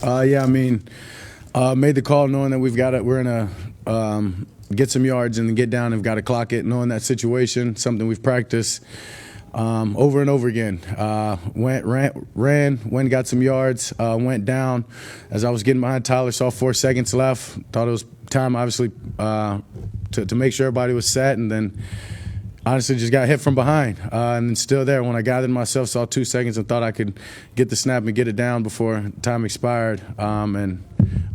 Yeah, I mean, made the call knowing that we're in a get some yards and get down and got to clock it, knowing that situation, something we've practiced over and over again. Ran, went, got some yards, went down. As I was getting behind Tyler, saw 4 seconds left. Thought it was time, obviously, to make sure everybody was set, and then honestly just got hit from behind. And then still there, when I gathered myself, saw 2 seconds and thought I could get the snap and get it down before time expired, and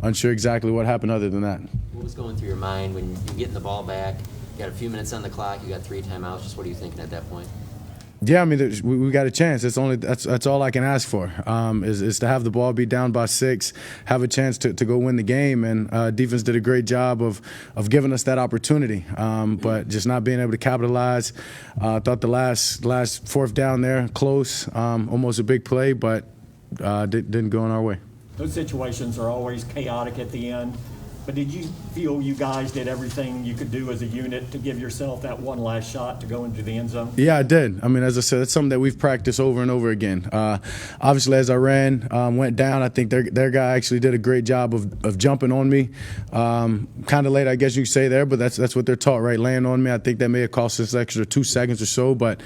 unsure exactly what happened other than that. What was going through your mind when you're getting the ball back? You got a few minutes on the clock. You got 3 timeouts. Just what are you thinking at that point? Yeah, I mean, we got a chance. That's all I can ask for, is to have the ball be down by 6, have a chance to go win the game. And defense did a great job of giving us that opportunity, but just not being able to capitalize. Thought the last 4th down there, close, almost a big play, but didn't go in our way. Those situations are always chaotic at the end. But did you feel you guys did everything you could do as a unit to give yourself that one last shot to go into the end zone? Yeah, I did. I mean, as I said, it's something that we've practiced over and over again. Obviously, as I ran, went down, I think their guy actually did a great job of jumping on me. Kind of late, I guess you could say there, but that's what they're taught, right? Laying on me. I think that may have cost us extra 2 seconds or so. But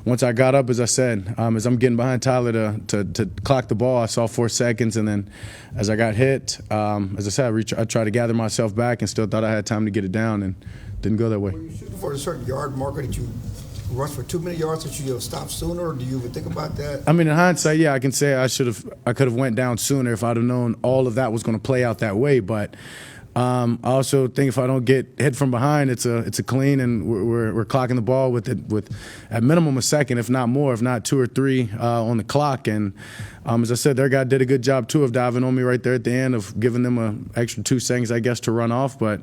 once I got up, as I said, as I'm getting behind Tyler to clock the ball, I saw 4 seconds, and then as I got hit, as I said, I tried to gather myself back and still thought I had time to get it down, and didn't go that way. Were you shooting for a certain yard marker that you rush for too many yards that you stop sooner, or do you even think about that? I mean, in hindsight, yeah, I can say I could have went down sooner if I'd have known all of that was going to play out that way. But I also think if I don't get hit from behind, it's a clean, and we're clocking the ball with at minimum a second, if not more, if not 2 or 3 on the clock. And as I said, their guy did a good job too of diving on me right there at the end, of giving them an extra 2 seconds, I guess, to run off. But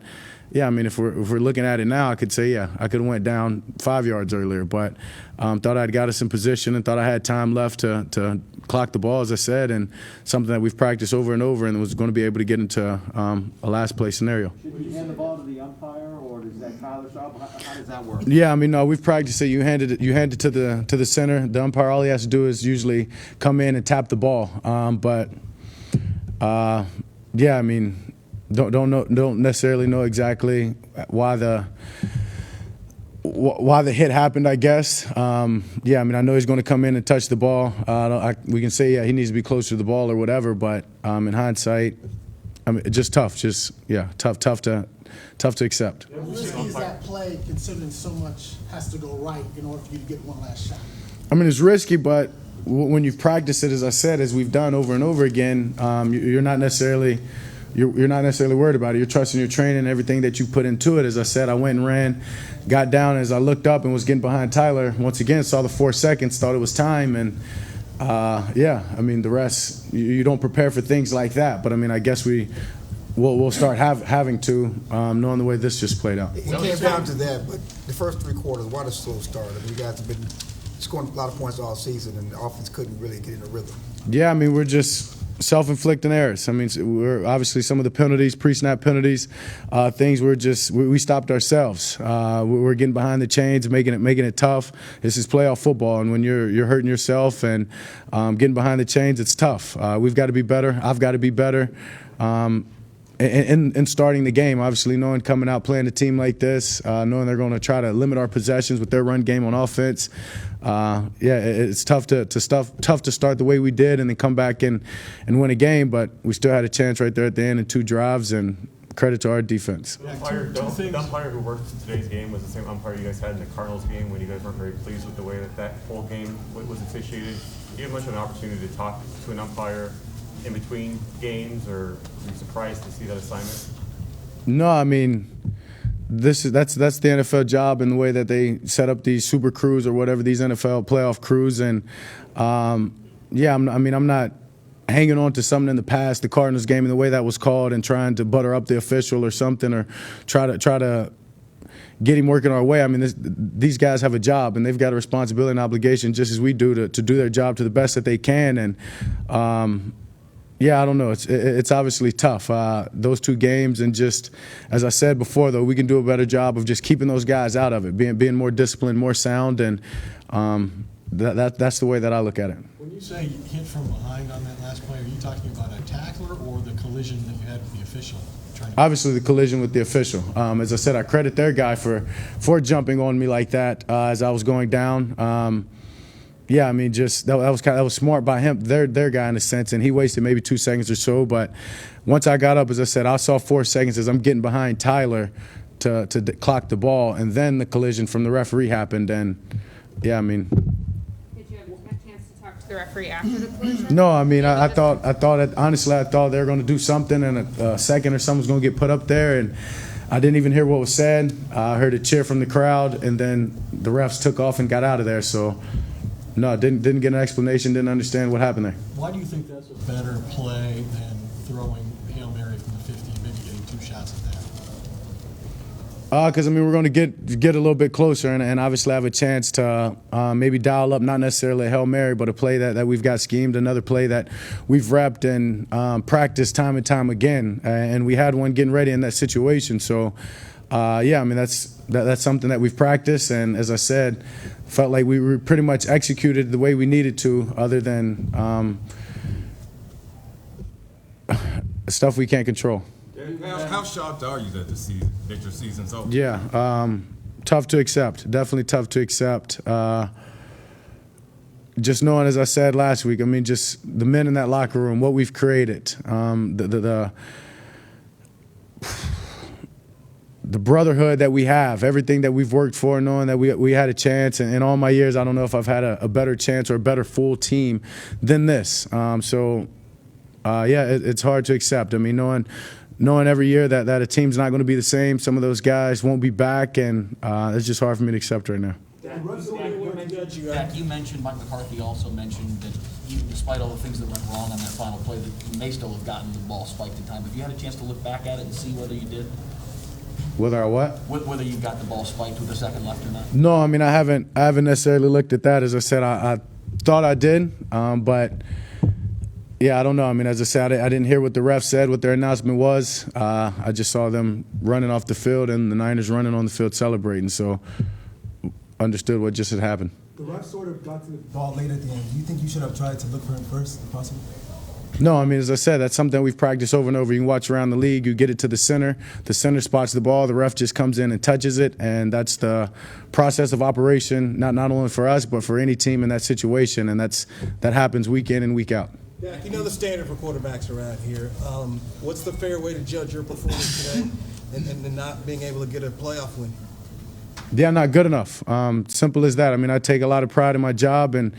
yeah, I mean, if we're looking at it now, I could say, yeah, I could have went down 5 yards earlier, but thought I'd got us in position and thought I had time left to clock the ball, as I said, and something that we've practiced over and over, and was going to be able to get into a last play scenario. Should you hand the ball to the umpire, or is that Tyler's job? How does that work? Yeah, I mean, no, we've practiced it. You hand it to the center. The umpire, all he has to do is usually come in and tap the ball. Yeah, I mean, don't necessarily know exactly why the hit happened, I guess. Yeah, I mean, I know he's going to come in and touch the ball. We can say, yeah, he needs to be closer to the ball or whatever, but in hindsight, I mean, just tough. Just, yeah, tough to accept. How risky is that play, considering so much has to go right in order for you to get one last shot? I mean, it's risky, but when you practice it, as I said, as we've done over and over again, you're not necessarily worried about it. You're trusting your training and everything that you put into it. As I said, I went and ran, got down. As I looked up and was getting behind Tyler, once again, saw the 4 seconds, thought it was time. And, yeah, I mean, the rest, you don't prepare for things like that. But, I mean, I guess we'll start having to, knowing the way this just played out. It came down to that, but the first 3 quarters, why the slow start? I mean, you guys have been scoring a lot of points all season, and the offense couldn't really get in a rhythm. Yeah, I mean, we're just self-inflicting errors. I mean, we're obviously some of the penalties, pre-snap penalties, things we stopped ourselves. We're getting behind the chains, making it tough. This is playoff football, and when you're hurting yourself and getting behind the chains, it's tough. We've got to be better. I've got to be better. In starting the game, obviously knowing coming out playing a team like this, knowing they're going to try to limit our possessions with their run game on offense, yeah, it's tough to start the way we did and then come back and win a game, but we still had a chance right there at the end in 2 drives, and credit to our defense. The umpire who worked today's game was the same umpire you guys had in the Cardinals game when you guys weren't very pleased with the way that whole game was officiated. Do you have much of an opportunity to talk to an umpire in between games, or were you surprised to see that assignment? No, I mean, that's the NFL job, and the way that they set up these super crews or whatever, these NFL playoff crews. And yeah, I'm not hanging on to something in the past, the Cardinals game and the way that was called, and trying to butter up the official or something, or try to get him working our way. I mean, these guys have a job, and they've got a responsibility and obligation just as we do to do their job to the best that they can. And yeah, I don't know. It's obviously tough, those 2 games, and just as I said before, though, we can do a better job of just keeping those guys out of it, being more disciplined, more sound, and that's the way that I look at it. When you say hit from behind on that last play, are you talking about a tackler or the collision that you had with the official? Obviously, the collision with the official. As I said, I credit their guy for jumping on me like that as I was going down. Yeah, I mean, just that was smart by him, their guy in a sense, and he wasted maybe 2 seconds or so. But once I got up, as I said, I saw 4 seconds as I'm getting behind Tyler to clock the ball, and then the collision from the referee happened. And yeah, I mean. Did you have a chance to talk to the referee after the collision? No, I mean, I thought honestly, I thought they were going to do something, and a second or something was going to get put up there, and I didn't even hear what was said. I heard a cheer from the crowd, and then the refs took off and got out of there. So, no, didn't get an explanation, didn't understand what happened there. Why do you think that's a better play than throwing Hail Mary from the 50 and maybe getting 2 shots at that? Because, I mean, we're going to get a little bit closer and obviously have a chance to maybe dial up, not necessarily a Hail Mary, but a play that we've got schemed, another play that we've repped and practiced time and time again. And we had one getting ready in that situation. So, yeah, I mean, that's something that we've practiced. And as I said, felt like we were pretty much executed the way we needed to, other than stuff we can't control. How shocked are you that your season's over? Yeah, tough to accept. Definitely tough to accept. Just knowing, as I said last week, I mean, just the men in that locker room, what we've created, the brotherhood that we have, everything that we've worked for, knowing that we had a chance. And in all my years, I don't know if I've had a better chance or a better full team than this. So, yeah, it's hard to accept. I mean, knowing every year that a team's not going to be the same, some of those guys won't be back, and it's just hard for me to accept right now. Dak, you mentioned, Mike McCarthy also mentioned that even despite all the things that went wrong on that final play, that you may still have gotten the ball spiked in time. Have you had a chance to look back at it and see whether you did? Whether I what? Whether you got the ball spiked with a second left or not? No, I mean, I haven't necessarily looked at that. As I said, I thought I did, but yeah, I don't know. I mean, as I said, I didn't hear what the ref said, what their announcement was. I just saw them running off the field and the Niners running on the field celebrating, so understood what just had happened. The ref sort of got to the ball late at the end. Do you think you should have tried to look for him first, if possible? No, I mean, as I said, that's something we've practiced over and over. You can watch around the league. You get it to the center spots the ball. The ref just comes in and touches it, and that's the process of operation, not only for us, but for any team in that situation, and that happens week in and week out. Dak, you know the standard for quarterbacks around here. What's the fair way to judge your performance today and not being able to get a playoff win? Yeah, not good enough. Simple as that. I mean, I take a lot of pride in my job and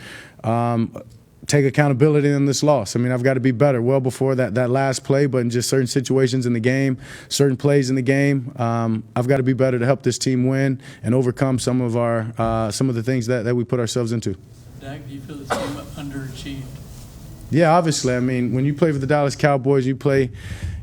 take accountability in this loss. I mean, I've got to be better well before that last play, but in just certain situations in the game, certain plays in the game, I've got to be better to help this team win and overcome some of the things that we put ourselves into. Dak, do you feel the team underachieved? Yeah, obviously. I mean, when you play for the Dallas Cowboys, you play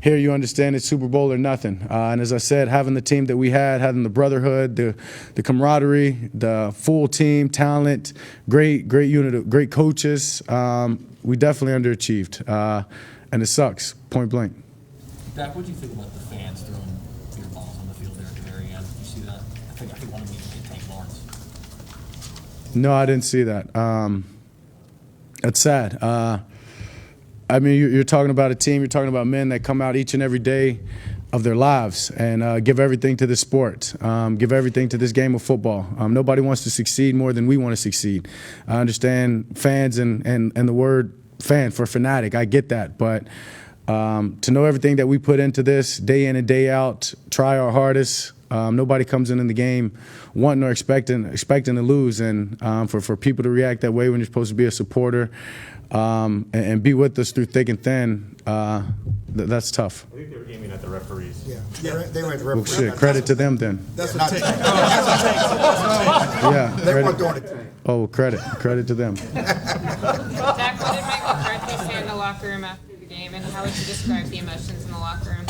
here, you understand it's Super Bowl or nothing. And as I said, having the team that we had, having the brotherhood, the camaraderie, the full team, talent, great unit of great coaches, we definitely underachieved. And it sucks, point blank. Dak, what do you think about the fans throwing beer balls on the field there at the very end? You see that? I think one of them hit Tank Lawrence. No, I didn't see that. That's sad. I mean, you're talking about a team, you're talking about men that come out each and every day of their lives and give everything to this sport, give everything to this game of football. Nobody wants to succeed more than we want to succeed. I understand fans and the word fan for fanatic, I get that. But to know everything that we put into this day in and day out, try our hardest, nobody comes in the game wanting or expecting to lose. And for people to react that way when you're supposed to be a supporter, and be with us through thick and thin, that's tough. I think they were aiming at the referees. Yeah, they were at the Well, referees. shit, credit to them then. That's what takes. Yeah, They credit. weren't doing it. Oh, credit to them. Dak, what did Mike McCarthy say in the locker room after the game, and how would you describe the emotions in the locker room?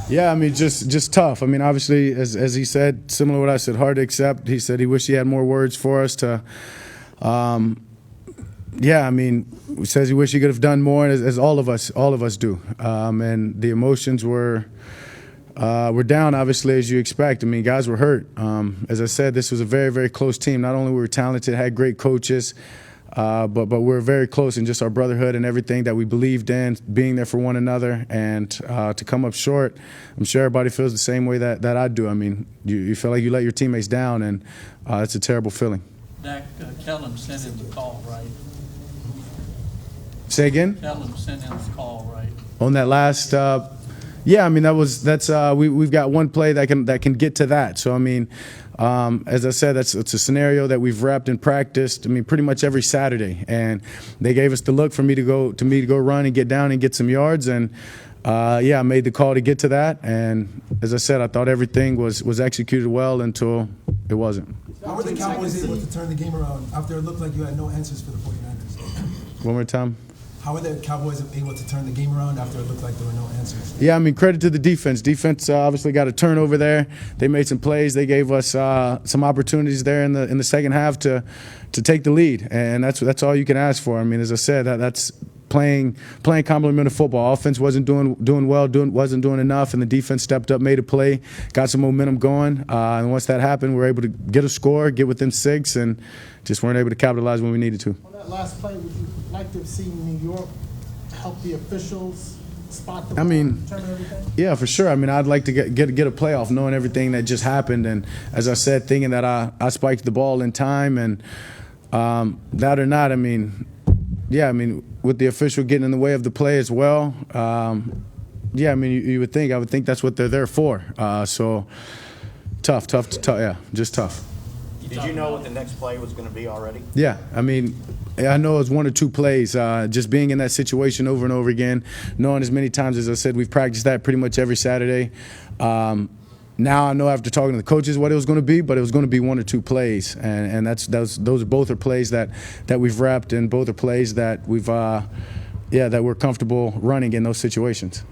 Yeah, I mean, just tough. I mean, obviously, as he said, similar to what I said, hard to accept. He said he wished he had more words for us to. Yeah, I mean, he says he wished he could have done more, as all of us do. And the emotions were down, obviously, as you expect. I mean, guys were hurt. As I said, this was a very, very close team. Not only were we talented, had great coaches, but we're very close in just our brotherhood and everything that we believed in, being there for one another, and to come up short, I'm sure everybody feels the same way that I do. I mean, you feel like you let your teammates down, and it's a terrible feeling. Dak, Kellen sent him the call, right? Say again? Kellen sent him the call, right? On that last, yeah, I mean we've got one play that can get to that. So I mean, as I said, it's a scenario that we've repped and practiced. I mean, pretty much every Saturday, and they gave us the look for me to go run and get down and get some yards, and yeah, I made the call to get to that. And as I said, I thought everything was executed well until it wasn't. How were the Cowboys able to turn the game around after it looked like you had no answers for the 49ers? One more time. How were the Cowboys able to turn the game around after it looked like there were no answers? Yeah, I mean, credit to the defense. Defense obviously got a turnover there. They made some plays. They gave us some opportunities there in the second half to take the lead, and that's all you can ask for. I mean, as I said, that's playing complementary football. Offense wasn't doing well, wasn't doing enough, and the defense stepped up, made a play, got some momentum going, and once that happened, we were able to get a score, get within 6, and just weren't able to capitalize when we needed to. On that last play, would you like to have seen New York help the officials spot the ball, I mean, determine everything? yeah, for sure. I mean, I'd like to get a playoff knowing everything that just happened, and as I said, thinking that I spiked the ball in time, and that or not, I mean, yeah, I mean, with the official getting in the way of the play as well, yeah, I mean, I would think that's what they're there for. So tough, yeah, just tough. Did you know what the next play was going to be already? Yeah, I mean, I know it's 1 or 2 plays. Just being in that situation over and over again, knowing as many times as I said, we've practiced that pretty much every Saturday. Now I know after talking to the coaches what it was going to be, but it was going to be 1 or 2 plays, and those both are plays that we've repped, and both are plays that we've that we're comfortable running in those situations.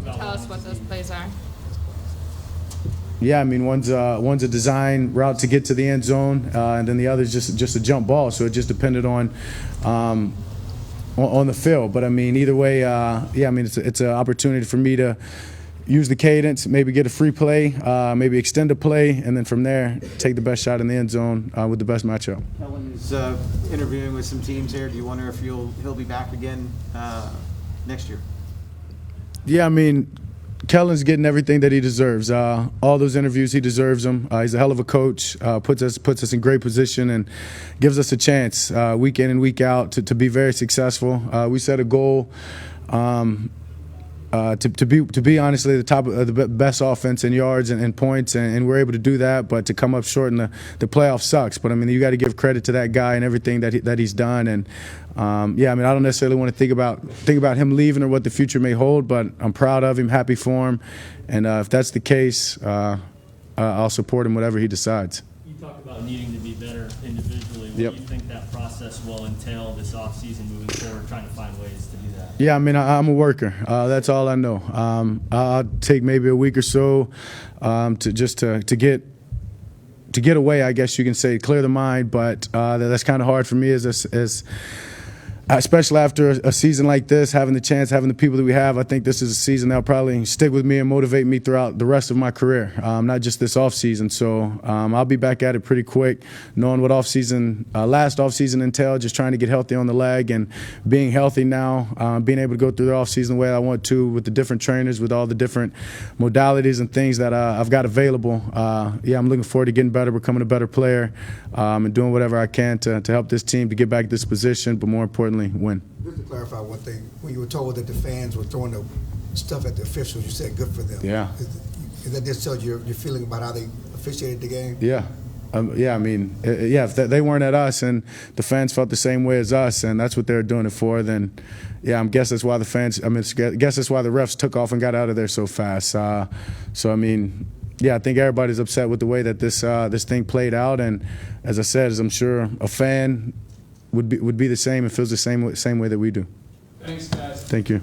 Tell us what those plays are. Yeah, I mean, one's a design route to get to the end zone, and then the other's just a jump ball. So it just depended on the field. But I mean, either way, yeah, I mean, it's an opportunity for me to use the cadence, maybe get a free play, maybe extend a play, and then from there take the best shot in the end zone with the best matchup. Kellen's interviewing with some teams here. Do you wonder if he'll be back again next year? Yeah, I mean, Kellen's getting everything that he deserves. All those interviews, he deserves them. He's a hell of a coach. Puts us in great position and gives us a chance week in and week out to be very successful. We set a goal to be honestly the top of the best offense in yards and points, and we're able to do that. But to come up short in the playoff sucks. But I mean, you got to give credit to that guy and everything that he's done. And yeah, I mean, I don't necessarily want to think about him leaving or what the future may hold, but I'm proud of him, happy for him, and if that's the case, I'll support him whatever he decides. You talk about needing to be better individually. What Yep. do you think that process will entail this offseason moving forward, trying to find ways to do that? Yeah, I mean, I'm a worker. That's all I know. I'll take maybe a week or so to get away, I guess you can say, clear the mind. But that's kind of hard for me as especially after a season like this, having the people that we have. I think this is a season that'll probably stick with me and motivate me throughout the rest of my career, not just this offseason. So I'll be back at it pretty quick, knowing what last offseason entailed, just trying to get healthy on the leg and being healthy now, being able to go through the offseason the way I want to with the different trainers, with all the different modalities and things that I've got available. Yeah, I'm looking forward to getting better, becoming a better player, and doing whatever I can to help this team to get back to this position, but more importantly, win. Just to clarify one thing, when you were told that the fans were throwing the stuff at the officials, you said good for them. Yeah. Is that just tells you your feeling about how they officiated the game? Yeah. Yeah, I mean, yeah, if they weren't at us and the fans felt the same way as us and that's what they're doing it for, then, yeah, I guess that's why the refs took off and got out of there so fast. So, I mean, yeah, I think everybody's upset with the way that this thing played out. And as I said, as I'm sure a fan would be the same and feels the same way that we do. Thanks, guys. Thank you.